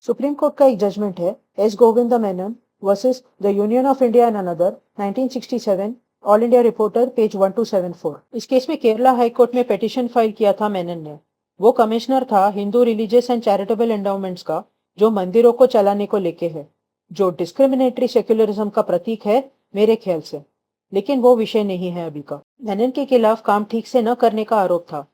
Supreme court का एक judgement है S Govind Menon versus the union of India and another 1967 all India reporter page 1274। इस case में Kerala high court में पिटीशन फाइल किया था मेनन ने। वो कमिश्नर था Hindu religious and charitable endowments का, जो मंदिरों को चलाने को लेके है, जो डिस्क्रिमिनेटरी सेक्युलरिज्म का प्रतीक है मेरे ख्याल से। लेकिन वो विषय नहीं है अभी का। मेनन के खिलाफ काम ठीक से न करने का आरोप था।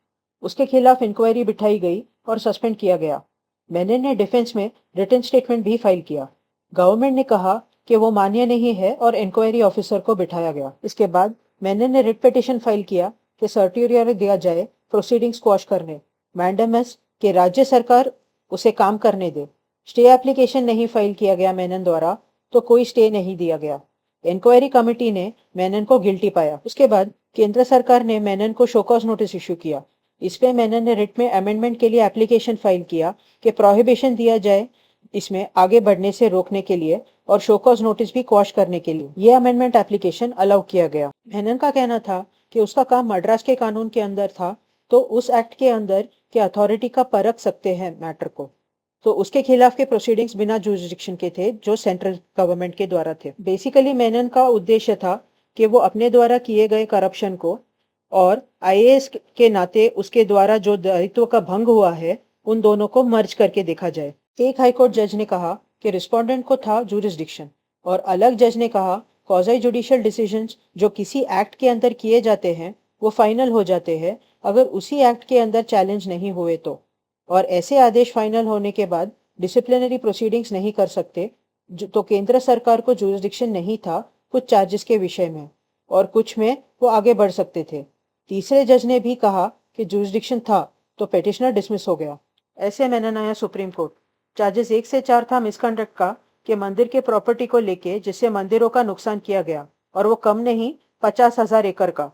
उसके खिलाफ इंक्वायरी बिठाई गई और सस्पेंड किया गया। मेनन ने डिफेंस में रिटन स्टेटमेंट भी फाइल किया। गवर्नमेंट ने कहा कि वो मान्य नहीं है और इंक्वायरी ऑफिसर को बिठाया गया। इसके बाद मेनन ने रिट पिटीशन फाइल किया कि सर्टियरी दिया जाए प्रोसीडिंग्स क्वॉश करने, मैंडेमस कि राज्य सरकार उसे काम करने दे। स्टे एप्लीकेशन नहीं फाइल किया गया मेनन द्वारा, तो कोई स्टे नहीं दिया गया। इंक्वायरी कमेटी ने मेनन को गिल्टी पाया। उसके बाद केंद्र सरकार ने मेनन को शोकॉज नोटिस इशू किया। इस पे मेनन ने रिट में अमेंडमेंट के लिए एप्लीकेशन फाइल किया कि प्रोहिबिशन दिया जाए इसमें आगे बढ़ने से रोकने के लिए और शोकॉज नोटिस भी क्वॉश करने के लिए। ये अमेंडमेंट एप्लीकेशन अलाउ किया गया। मेनन का कहना था कि उसका काम मद्रास के कानून के अंदर था, तो उस एक्ट के अंदर के अथॉरिटी का परख सकते हैं मैटर को। तो उसके खिलाफ के प्रोसीडिंग्स बिना जुरिस्डिक्शन के थे, जो सेंट्रल गवर्नमेंट के द्वारा थे। बेसिकली मेनन का उद्देश्य था कि वो अपने द्वारा किए गए करप्शन को और आईएएस के नाते उसके द्वारा जो दायित्व का भंग हुआ है, उन दोनों को मर्ज करके देखा जाए। एक हाईकोर्ट जज ने कहा कि रिस्पोंडेंट को था जुरिस्डिक्शन, और अलग जज ने कहा क्वाज़ी जुडिशियल डिसीजंस जो किसी एक्ट के अंदर किए जाते हैं वो फाइनल हो जाते हैं अगर उसी एक्ट के अंदर चैलेंज नहीं हुए तो, और ऐसे आदेश फाइनल होने के बाद डिसिप्लिनरी प्रोसीडिंग्स नहीं कर सकते। तो केंद्र सरकार को जुरिस्डिक्शन नहीं था कुछ चार्जेस के विषय में, और कुछ में वो आगे बढ़ सकते थे। तीसरे जज ने भी कहा कि जुरिस्डिक्शन था, तो पिटिशनर डिसमिस हो गया। ऐसे मेनन आया सुप्रीम कोर्ट। चार्जेस 1 से 4 था मिसकंडक्ट का, कि मंदिर के प्रॉपर्टी को लेके जिससे मंदिरों का नुकसान किया गया, और वो कम नहीं 50,000 एकड़ का।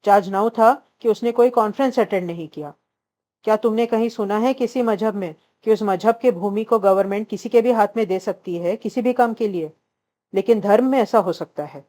चार्ज 9 था कि उसने कोई कॉन्फ्रेंस अटेंड नहीं किया। क्या तुमने कहीं सुना है किसी मजहब में कि उस मजहब के भूमि को गवर्नमेंट किसी के भी हाथ में दे सकती है किसी भी काम के लिए? लेकिन धर्म में ऐसा हो सकता है।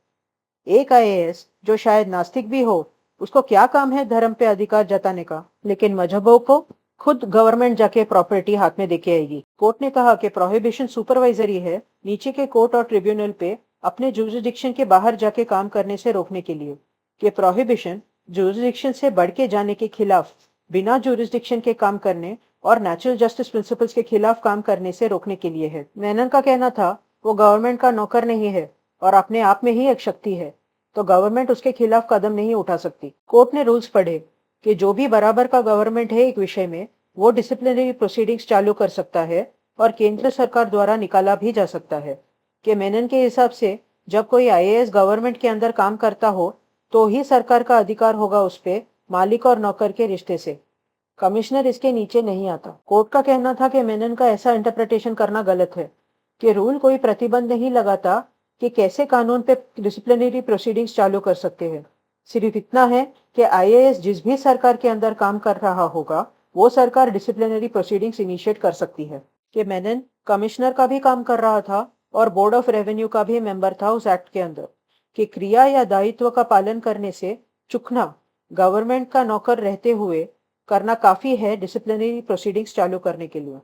एक आईएएस जो शायद नास्तिक भी हो, उसको क्या काम है धर्म पे अधिकार जताने का? लेकिन मजहबों को खुद गवर्नमेंट जाके प्रॉपर्टी हाथ में देके आएगी। कोर्ट ने कहा कि प्रोहिबिशन सुपरवाइजरी है, नीचे के कोर्ट और ट्रिब्यूनल पे अपने जुरिस्डिक्शन के बाहर जाके काम करने से रोकने के लिए। कि प्रोहिबिशन जुरिस्डिक्शन से बढ़ के जाने के खिलाफ, बिना जुरिस्डिक्शन के काम करने और नेचुरल जस्टिस प्रिंसिपल्स के खिलाफ काम करने से रोकने के लिए है। मेनन का कहना था वो गवर्नमेंट का नौकर नहीं है और अपने आप में ही एक शक्ति है, तो गवर्नमेंट उसके खिलाफ कदम नहीं उठा सकती। कोर्ट ने रूल्स पढ़े कि जो भी बराबर का गवर्नमेंट है एक विषय में, वो डिसिप्लिनरी प्रोसीडिंग्स चालू कर सकता है और केंद्र सरकार द्वारा निकाला भी जा सकता है। कि मेनन के हिसाब से जब कोई आईएएस गवर्नमेंट के अंदर काम करता हो, तो ही सरकार का अधिकार होगा उस पे मालिक और नौकर के रिश्ते से। कमिश्नर इसके नीचे नहीं आता। कोर्ट का कहना था कि मेनन का ऐसा इंटरप्रिटेशन करना गलत है, कि रूल कोई प्रतिबंध नहीं लगाता कि कैसे कानून पे डिसिप्लिनरी प्रोसीडिंग्स चालू कर सकते हैं। सिर्फ इतना है कि आईएएस जिस भी सरकार के अंदर काम कर रहा होगा, वो सरकार डिसिप्लिनरी प्रोसीडिंग्स इनिशिएट कर सकती है। कि मेनन कमिश्नर का भी काम कर रहा था और बोर्ड ऑफ रेवेन्यू का भी मेंबर था उस एक्ट के अंदर। कि क्रिया या दायित्व का पालन करने से चूकना गवर्नमेंट का नौकर रहते हुए करना काफी है डिसिप्लिनरी प्रोसीडिंग्स चालू करने के लिए।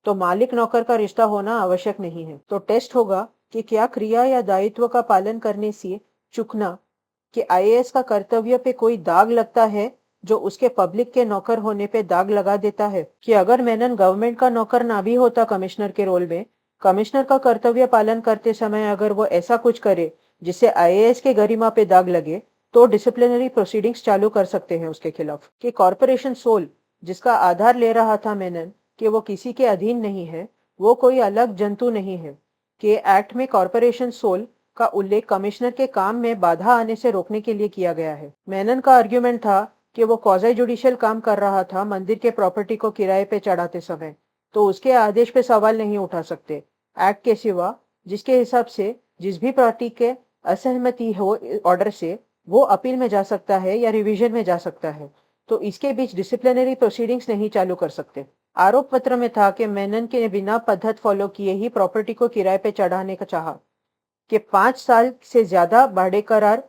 तो मालिक नौकर का रिश्ता होना आवश्यक नहीं है। तो टेस्ट होगा कि क्या क्रिया या दायित्व का पालन करने से चूकना कि आईएएस का कर्तव्य पे कोई दाग लगता है, जो उसके पब्लिक के नौकर होने पे दाग लगा देता है। कि अगर मेनन गवर्नमेंट का नौकर ना भी होता कमिश्नर के रोल में, कमिश्नर का कर्तव्य पालन करते समय अगर वो ऐसा कुछ करे जिससे आईएएस के गरिमा पे दाग लगे, तो डिसिप्लिनरी प्रोसीडिंग्स चालू कर सकते हैं उसके खिलाफ। कि कॉरपोरेशन सोल जिसका आधार ले रहा था मेनन, कि वो किसी के अधीन नहीं है, वो कोई अलग जंतु नहीं है। कि एक्ट में कॉरपोरेशन सोल का उल्लेख कमिश्नर के काम में बाधा आने से रोकने के लिए किया गया है। मेनन का आर्ग्यूमेंट था कि वो क्वाज़ी जुडिशियल काम कर रहा था मंदिर के प्रॉपर्टी को किराए पे चढ़ाते समय, तो उसके आदेश पे सवाल नहीं उठा सकते एक्ट के सिवा, जिसके हिसाब से जिस भी पार्टी के असहमति हो ऑर्डर से, वो अपील में जा सकता है या रिवीजन में जा सकता है। तो इसके बीच डिसिप्लिनरी प्रोसीडिंग्स नहीं चालू कर सकते। आरोप पत्र में था कि मेनन के बिना पद्धत फॉलो किए ही प्रॉपर्टी को किराए पे चढ़ाने का चाहा। कि 5 साल से ज्यादा भाड़े करार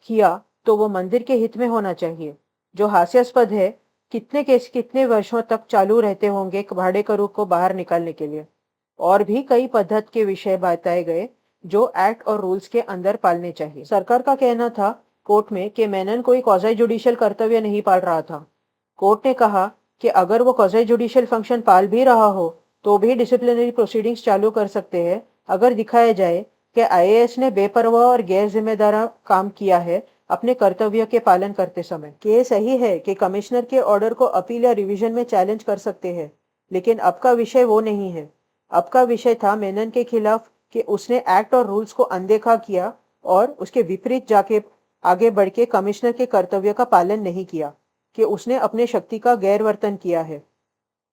किया तो वो मंदिर के हित में होना चाहिए, जो हास्यास्पद है। कितने केस कितने वर्षों तक चालू रहते होंगे भाड़े करू को बाहर निकालने के लिए। और भी कई पद्धति के विषय बताए गए जो एक्ट और रूल्स के अंदर पालने चाहिए। सरकार का कहना था कोर्ट में कि मेनन कोई क्वाज़ी जुडिशियल कर्तव्य नहीं पाल रहा था। कोर्ट ने कहा कि अगर वो क्वाज़ी जुडिशियल फंक्शन पाल भी रहा हो तो भी डिसिप्लिनरी प्रोसीडिंग्स चालू कर सकते हैं अगर दिखाया जाए कि आईएएस ने बेपरवाह और गैर जिम्मेदार काम किया है अपने कर्तव्य के पालन करते समय। ये सही है कि कमिश्नर के ऑर्डर को अपील या रिवीजन में चैलेंज कर सकते हैं, लेकिन अब का विषय वो नहीं है। अब का विषय था मेनन के खिलाफ कि उसने एक्ट और रूल्स को अनदेखा किया और उसके विपरीत जाके आगे बढ़ के कमिश्नर के कर्तव्य का पालन नहीं किया, कि उसने अपने शक्ति का गैरवर्तन किया है।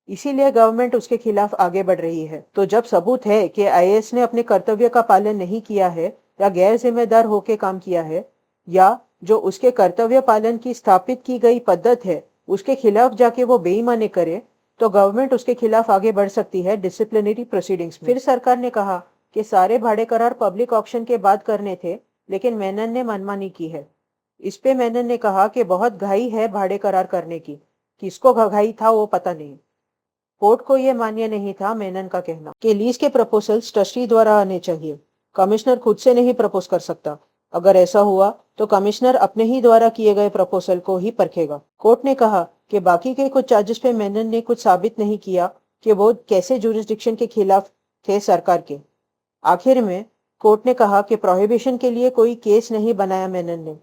इसीलिए गवर्नमेंट उसके खिलाफ आगे बढ़ रही है। तो जब सबूत है कि आईएएस ने अपने कर्तव्य का पालन नहीं किया है या गैर जिम्मेदार होकर काम किया है, या जो उसके कर्तव्य पालन की स्थापित की गई पद्धति है उसके खिलाफ जाके वो बेईमानी करे, तो गवर्नमेंट उसके खिलाफ आगे बढ़ सकती है डिसिप्लिनरी प्रोसीडिंग्स में। फिर सरकार ने कहा कि सारे भाड़े करार पब्लिक ऑक्शन के बाद करने थे, लेकिन मेनन ने मनमानी की है। इस पे मेनन ने कहा कि बहुत घाई है भाड़े करार करने की। किसको घाई था वो पता नहीं। कोर्ट को यह मान्य नहीं था मेनन का कहना कि लीज के प्रपोजल्स ट्रस्टी द्वारा आने चाहिए, कमिश्नर खुद से नहीं प्रपोज कर सकता। अगर ऐसा हुआ तो कमिश्नर अपने ही द्वारा किए गए प्रपोजल को ही परखेगा। कोर्ट ने कहा कि बाकी के कुछ चार्जेस पे मेनन ने कुछ साबित नहीं किया कि वो कैसे जुरिस्डिक्शन के खिलाफ थे सरकार के। आखिर में कोर्ट ने कहा कि प्रोहिबिशन के लिए कोई केस नहीं बनाया मेनन ने।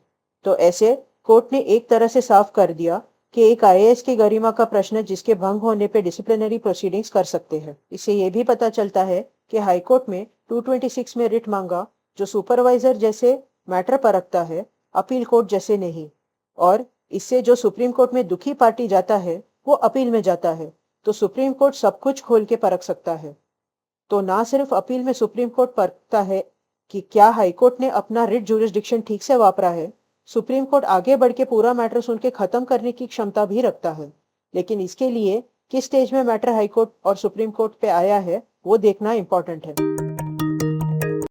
तो ऐसे कोर्ट ने एक तरह से साफ कर दिया कि एक आईएएस की गरिमा का प्रश्न जिसके भंग होने पे डिसिप्लिनरी प्रोसीडिंग्स कर सकते हैं। इससे यह भी पता चलता है कि हाईकोर्ट में 226 में रिट मांगा जो सुपरवाइजर जैसे मैटर परखता है, अपील कोर्ट जैसे नहीं। और इससे जो सुप्रीम कोर्ट में दुखी पार्टी जाता है वो अपील में जाता है, तो सुप्रीम कोर्ट सब कुछ खोल के परख सकता है। तो ना सिर्फ अपील में सुप्रीम कोर्ट परखता है कि क्या हाईकोर्ट ने अपना रिट जुरिस्डिक्शन ठीक से वापरा है, सुप्रीम कोर्ट आगे बढ़ के पूरा मैटर सुन के खत्म करने की क्षमता भी रखता है। लेकिन इसके लिए किस स्टेज में मैटर हाईकोर्ट और सुप्रीम कोर्ट पे आया है वो देखना इंपॉर्टेंट है।